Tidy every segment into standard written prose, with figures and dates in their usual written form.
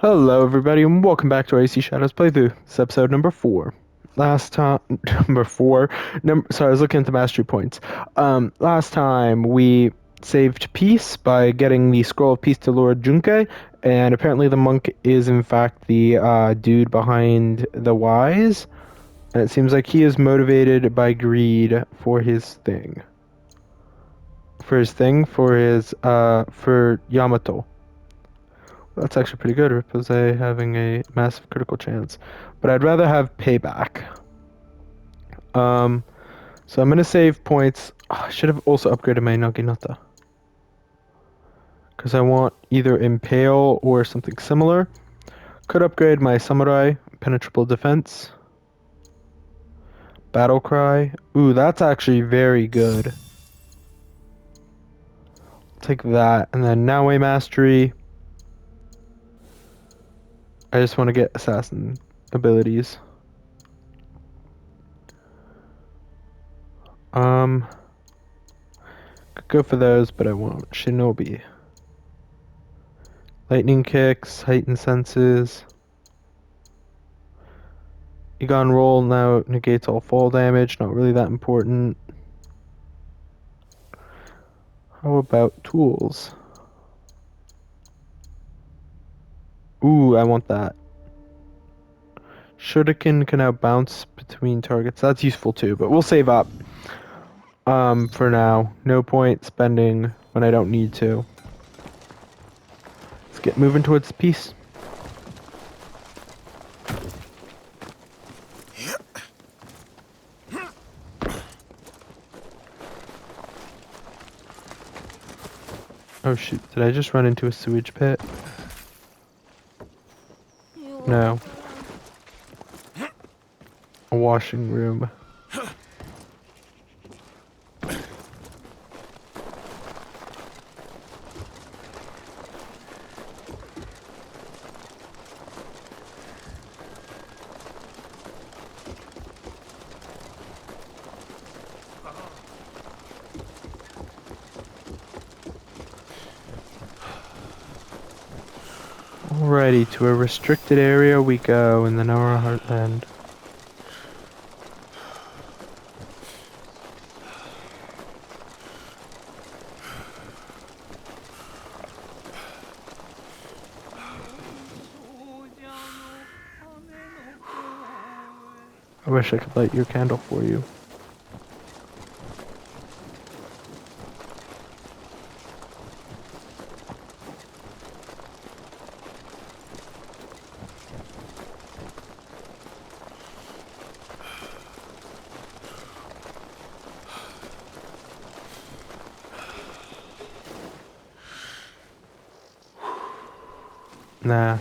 Hello, everybody, and welcome back to AC Shadows playthrough. It's episode number 4. Last time, number 4. Sorry, I was looking at the mastery points. Last time we saved peace by getting the scroll of peace to Lord Junke, and apparently the monk is in fact the dude behind the wise, and it seems like he is motivated by greed for his thing. For Yamato. That's actually pretty good, Ripose having a massive critical chance. But I'd rather have payback. So I'm gonna save points. Oh, I should have also upgraded my Naginata. Because I want either Impale or something similar. Could upgrade my Samurai, Penetrable Defense. Battle Cry. Ooh, that's actually very good. Take that. And then Naue Mastery. I just want to get Assassin abilities. Could go for those, but I won't. Shinobi. Lightning kicks, heightened senses. Egon roll now negates all fall damage, not really that important. How about tools? Ooh, I want that. Shuriken can now bounce between targets. That's useful too, but we'll save up. For now. No point spending when I don't need to. Let's get moving towards peace. Oh shoot, did I just run into a sewage pit? No. A washing room. Alrighty, to a restricted area we go in the Nora Heartland. I wish I could light your candle for you. Nah.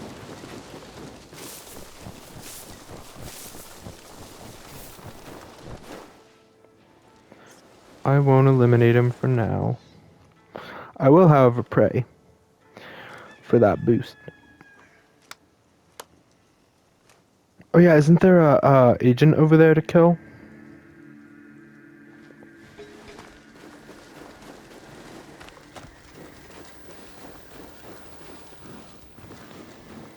I won't eliminate him for now. I will, however, pray for that boost. Oh yeah, isn't there a agent over there to kill?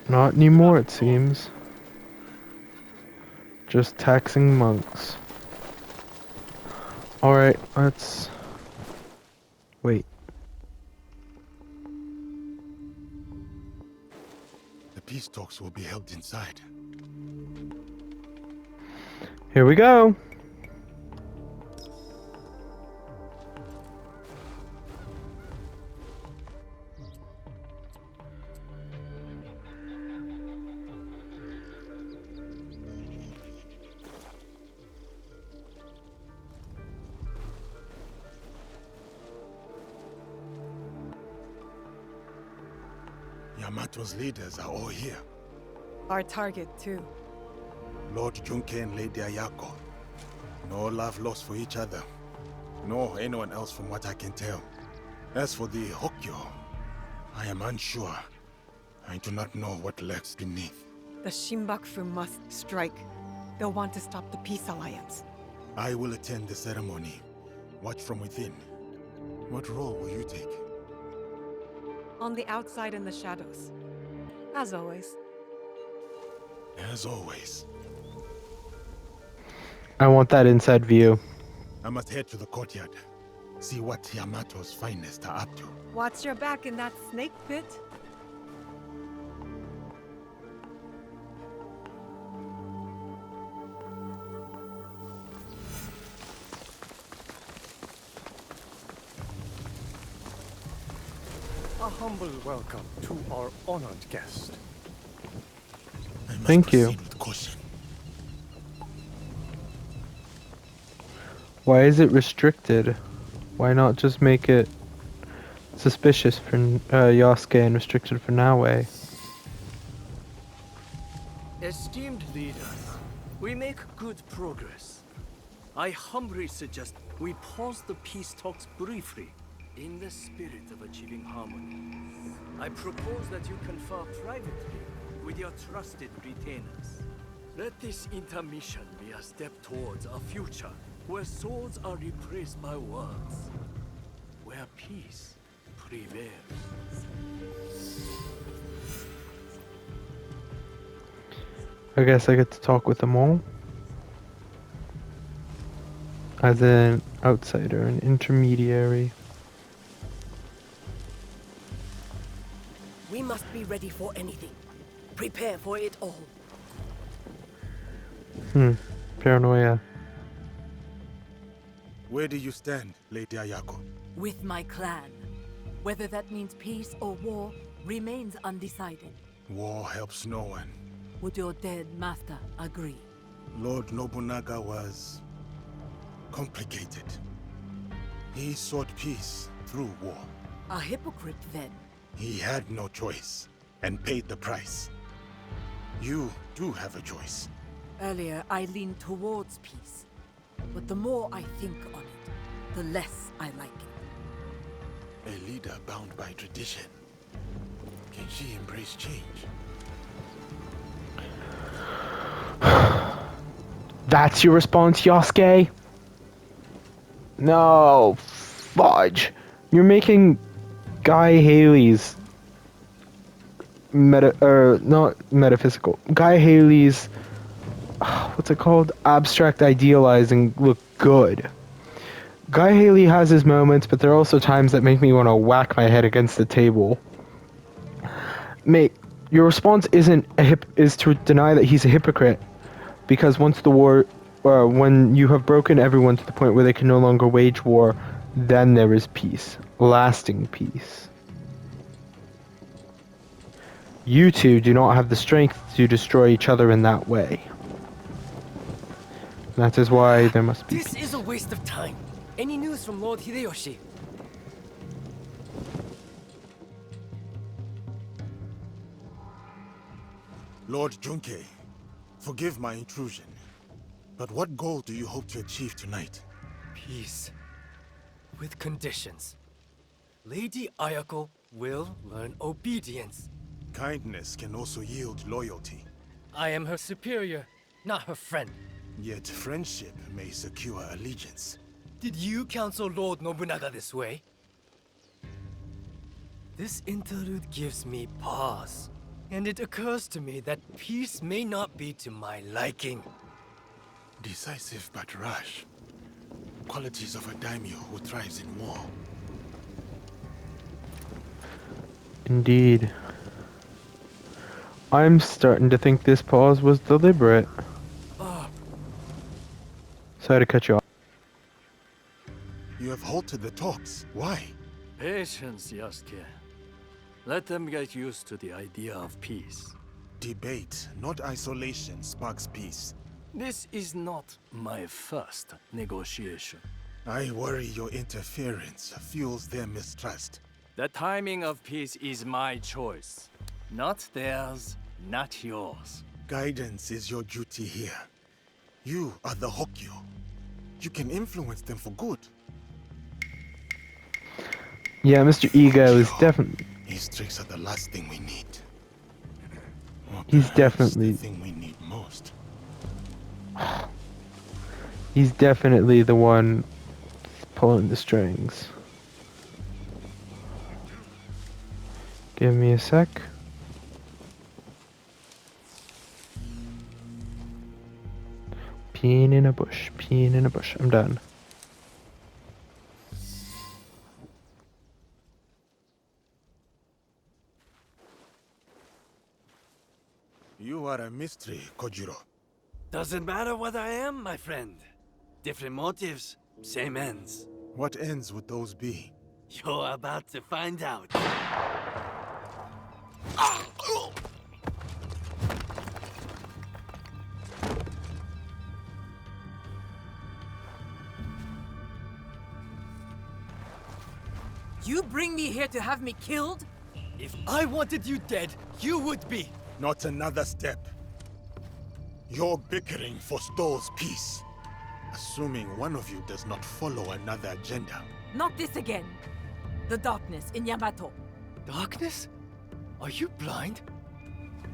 Not anymore, it seems. Just taxing monks. Alright, let's... wait. The peace talks will be held inside. Here we go! Yamato's leaders are all here. Our target, too. Lord Junke and Lady Ayako. No love lost for each other. Nor anyone else from what I can tell. As for the Hokyo, I am unsure. I do not know what lurks beneath. The Shinbakufu must strike. They'll want to stop the Peace Alliance. I will attend the ceremony. Watch from within. What role will you take? On the outside in the shadows. As always. As always. I want that inside view. I must head to the courtyard. See what Yamato's finest are up to. Watch your back in that snake pit. A humble welcome to our honored guest. I must Thank you. proceed with caution. Why is it restricted? Why not just make it suspicious for Yasuke and restricted for Naue? Esteemed leaders, we make good progress. I humbly suggest we pause the peace talks briefly in the spirit of achieving harmony. I propose that you confer privately with your trusted retainers. Let this intermission be a step towards a future where swords are replaced by words, where peace prevails. I guess I get to talk with them all. As an outsider, an intermediary. We must be ready for anything. Prepare for it all. Paranoia. Where do you stand, Lady Ayako? With my clan. Whether that means peace or war remains undecided. War helps no one. Would your dead master agree? Lord Nobunaga was complicated. He sought peace through war. A hypocrite then. He had no choice and paid the price. You do have a choice. Earlier, I leaned towards peace. But the more I think on it, the less I like it. A leader bound by tradition. Can she embrace change? That's your response, Yasuke? No, fudge. You're making Guy Haley's not metaphysical. Guy Haley's what's it called? Abstract idealizing look good. Guy Haley has his moments, but there are also times that make me want to whack my head against the table. Mate, your response is to deny that he's a hypocrite, because once the war, when you have broken everyone to the point where they can no longer wage war, then there is peace, lasting peace. You two do not have the strength to destroy each other in that way. That is why there must be This is a waste of time. Any news from Lord Hideyoshi? Lord Junkei, forgive my intrusion, but what goal do you hope to achieve tonight? Peace. With conditions. Lady Ayako will learn obedience. Kindness can also yield loyalty. I am her superior, not her friend. Yet friendship may secure allegiance. Did you counsel Lord Nobunaga this way? This interlude gives me pause. And it occurs to me that peace may not be to my liking. Decisive but rash. Qualities of a daimyo who thrives in war. Indeed. I'm starting to think this pause was deliberate. Sorry to cut you off. You have halted the talks. Why? Patience, Yasuke. Let them get used to the idea of peace. Debate, not isolation, sparks peace. This is not my first negotiation. I worry your interference fuels their mistrust. The timing of peace is my choice. Not theirs, not yours. Guidance is your duty here. You are the Hokyo. You can influence them for good. Yeah, Mr. Ego is definitely... His tricks are the last thing we need. Or He's perhaps definitely... the thing we need most. He's definitely the one pulling the strings. Give me a sec. Peeing in a bush. Peeing in a bush. I'm done. You are a mystery, Kojiro. Doesn't matter what I am, my friend. Different motives, same ends. What ends would those be? You're about to find out. You bring me here to have me killed? If I wanted you dead, you would be. Not another step. You're bickering for Stoll's peace. Assuming one of you does not follow another agenda. Not this again. The darkness in Yamato. Darkness? Are you blind?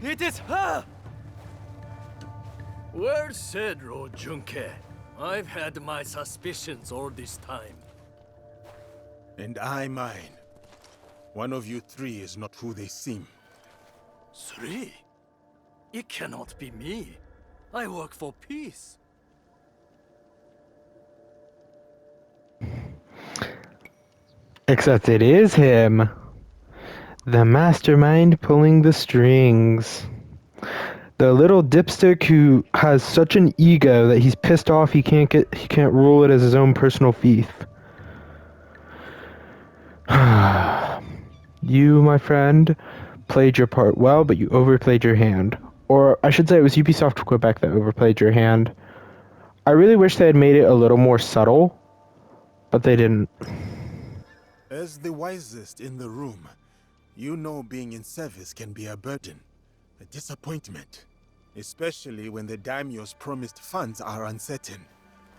It is her! Well said, Lord Junke. I've had my suspicions all this time. And I mine. One of you three is not who they seem. 3? It cannot be me. I work for peace. Except it is him. The mastermind pulling the strings. The little dipstick who has such an ego that he's pissed off he can't rule it as his own personal fief. You, my friend, played your part well, but you overplayed your hand. Or I should say it was Ubisoft Quebec that overplayed your hand. I really wish they had made it a little more subtle, but they didn't. As the wisest in the room, you know being in service can be a burden, a disappointment. Especially when the daimyo's promised funds are uncertain,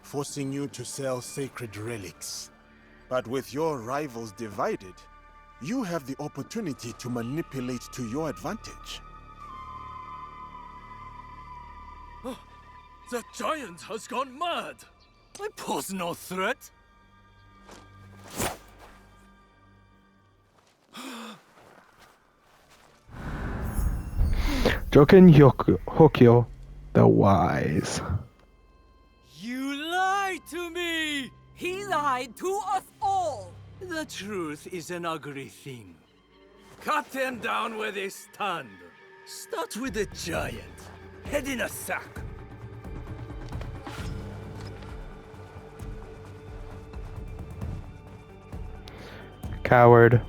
forcing you to sell sacred relics. But with your rivals divided, you have the opportunity to manipulate to your advantage. The giant has gone mad! I pose no threat! Joken Hokyo, the wise. You lied to me! He lied to us all! The truth is an ugly thing. Cut them down where they stand. Start with the giant. Head in a sack. Coward.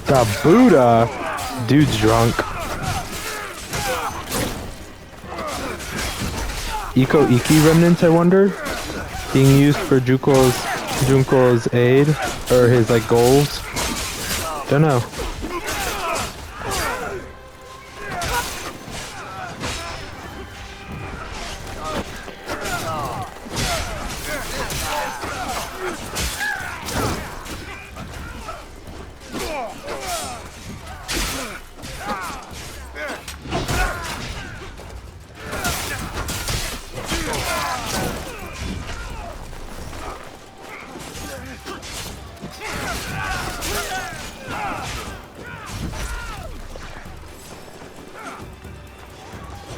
The Buddha? Dude's drunk. Iko-Iki remnants, I wonder? Being used for Junko's aid? Or his, like, goals? Don't know.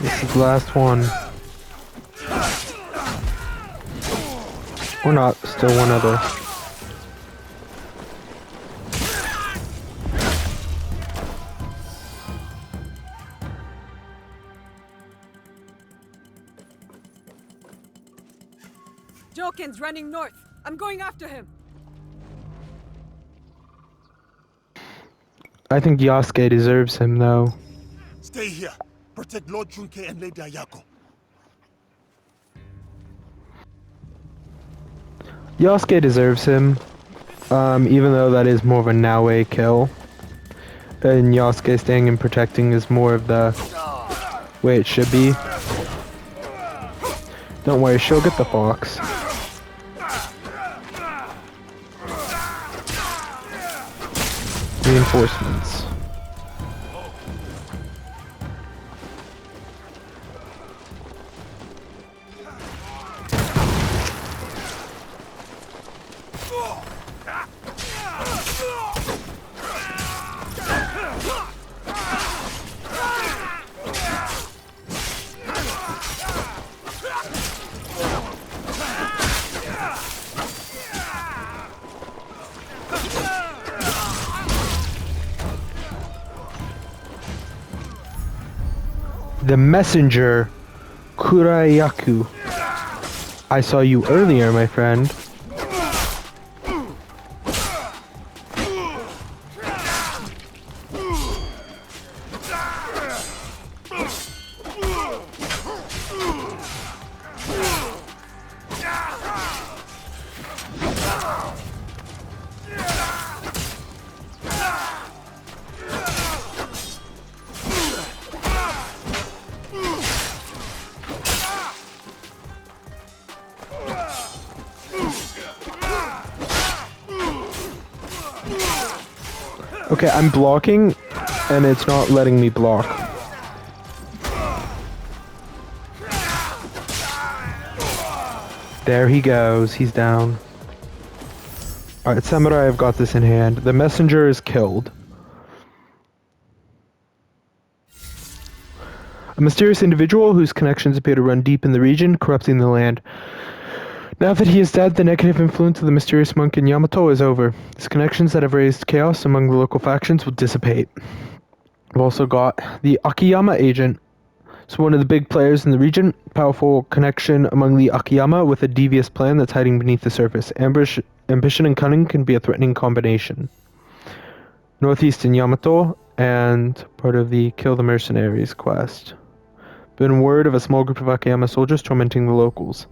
This is the last one. Or not, still one other. Joken's running north. I'm going after him. I think Yasuke deserves him, though. Stay here. Protect Lord Junke and Lady Ayako. Yasuke deserves him, even though that is more of a Naue kill. And Yasuke staying and protecting is more of the way it should be. Don't worry, she'll get the fox. Reinforcements. The messenger, Kurayaku. I saw you earlier, my friend. Okay, I'm blocking, and it's not letting me block. There he goes. He's down. Alright, Samurai, I've got this in hand. The messenger is killed. A mysterious individual whose connections appear to run deep in the region, corrupting the land. Now that he is dead, the negative influence of the mysterious monk in Yamato is over. His connections that have raised chaos among the local factions will dissipate. We've also got the Akiyama agent. So one of the big players in the region, powerful connection among the Akiyama with a devious plan that's hiding beneath the surface. Ambition and cunning can be a threatening combination. Northeast in Yamato, and part of the Kill the Mercenaries quest. Been word of a small group of Akiyama soldiers tormenting the locals.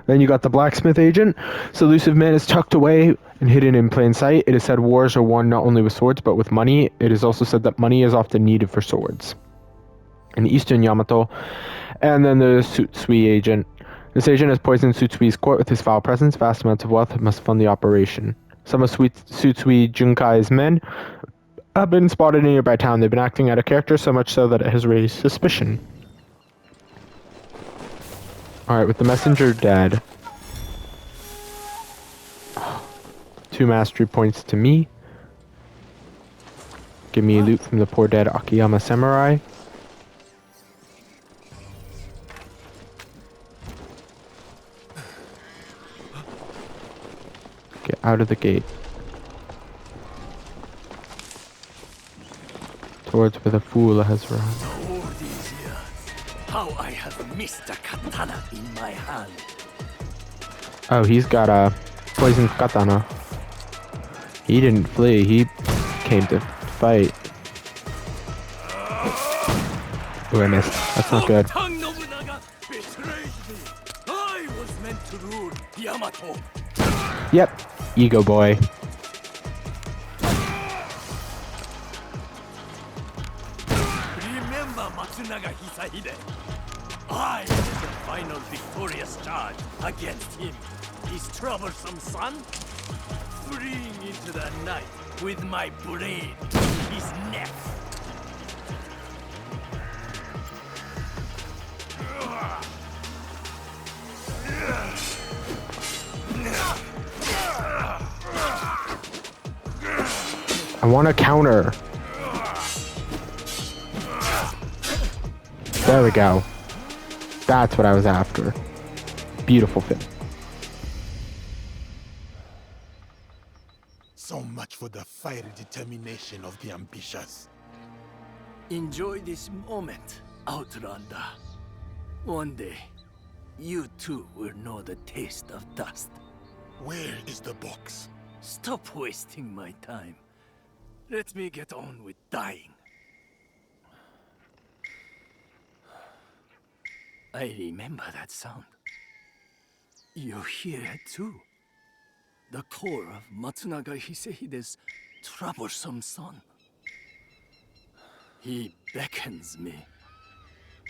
Then you got the blacksmith agent. This elusive man is tucked away and hidden in plain sight. It is said wars are won not only with swords, but with money. It is also said that money is often needed for swords. In eastern Yamato. And then the Tsutsui agent. This agent has poisoned Tsutsui's court with his foul presence. Vast amounts of wealth must fund the operation. Some of Tsutsui Junkai's men have been spotted in a nearby town. They've been acting out of character, so much so that it has raised suspicion. Alright, with the messenger dead. 2 mastery points to me. Give me loot from the poor dead Akiyama samurai. Get out of the gate. Towards where the fool has run. All these years, how I have missed a katana in my hand. Oh, he's got a poisoned katana. He didn't flee, he came to fight. Oh, I missed. That's not good. Tang Nobunaga betrayed me. I was meant to rule Yamato. Yep, ego boy. Remember Matsunaga Hisahide. I led the final victorious charge against him, his troublesome son, freeing into the night with my blade in his neck. I want to counter. There we go. That's what I was after. Beautiful fit. So much for the fiery determination of the ambitious. Enjoy this moment, Outlander. One day, you too will know the taste of dust. Where is the box? Stop wasting my time. Let me get on with dying. I remember that sound. You hear it too. The core of Matsunaga Hisehide's troublesome son. He beckons me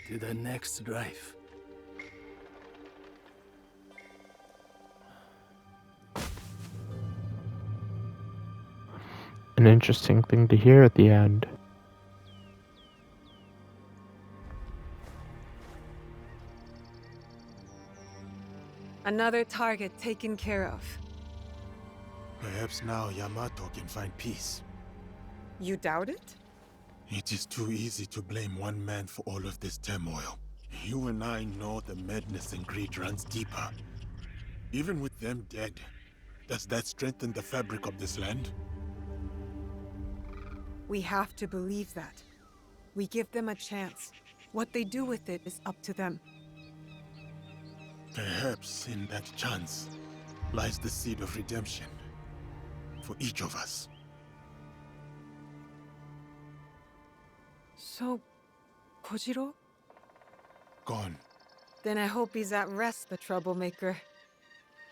to the next life. An interesting thing to hear at the end. Another target taken care of. Perhaps now Yamato can find peace. You doubt it? It is too easy to blame one man for all of this turmoil. You and I know the madness and greed runs deeper. Even with them dead, does that strengthen the fabric of this land? We have to believe that. We give them a chance. What they do with it is up to them. Perhaps in that chance lies the seed of redemption for each of us. So, Kojiro? Gone. Then I hope he's at rest, the troublemaker.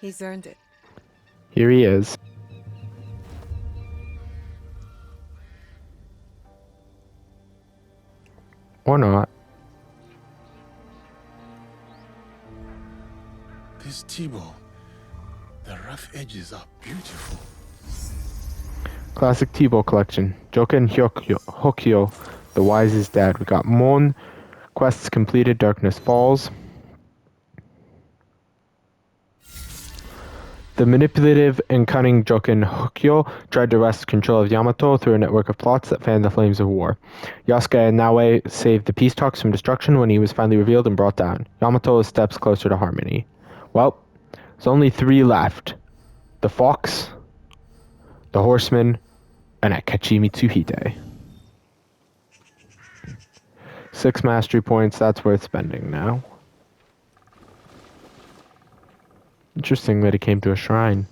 He's earned it. Here he is. Or not. This T-bow, the rough edges are beautiful. Classic T-bow collection. Joken Hokyo, the wise is dead. We got Mon, quests completed, Darkness Falls. The manipulative and cunning Joken Hokyo tried to wrest control of Yamato through a network of plots that fanned the flames of war. Yasuke and Naoe saved the peace talks from destruction when he was finally revealed and brought down. Yamato is steps closer to harmony. Well, there's only 3 left. The Fox, the Horseman, and Akechi Mitsuhide. 6 mastery points, that's worth spending now. Interesting that he came to a shrine.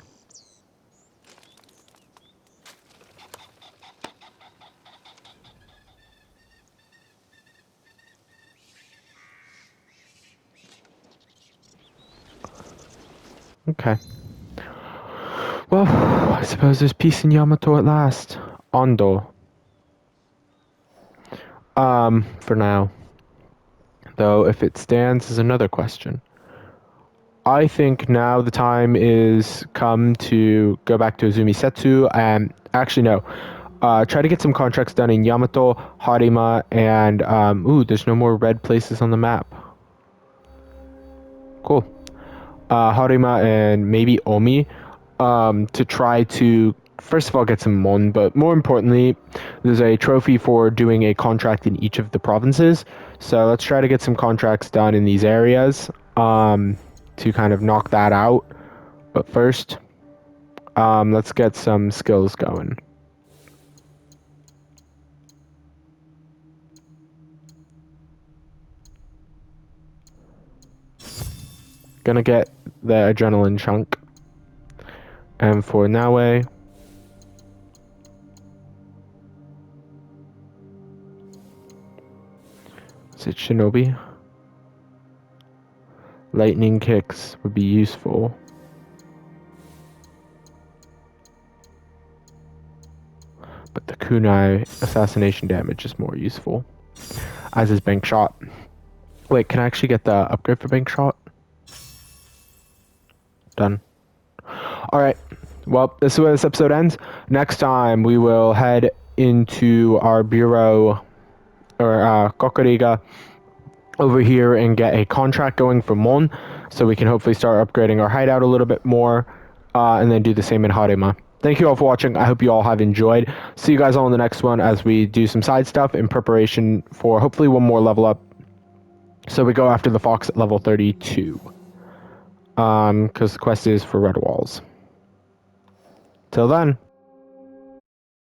Okay. Well, I suppose there's peace in Yamato at last. Ondo. For now. Though, if it stands is another question. I think now the time is come to go back to Azumi Setsu and actually no. Try to get some contracts done in Yamato, Harima, and there's no more red places on the map. Cool. Harima and maybe Omi, to try to first of all get some Mon, but more importantly, there's a trophy for doing a contract in each of the provinces. So let's try to get some contracts done in these areas to kind of knock that out. But first, let's get some skills going. Gonna get the adrenaline chunk. And for Naoe, is it Shinobi? Lightning kicks would be useful. But the kunai assassination damage is more useful. As is bank shot. Wait, can I actually get the upgrade for bank shot? Done. Alright, well, this is where this episode ends. Next time, we will head into our bureau, or Kokoriga, over here and get a contract going for Mon, so we can hopefully start upgrading our hideout a little bit more, and then do the same in Harima. Thank you all for watching. I hope you all have enjoyed. See you guys all in the next one as we do some side stuff in preparation for hopefully one more level up. So we go after the Fox at level 32. Because the quest is for Red Walls. Till then.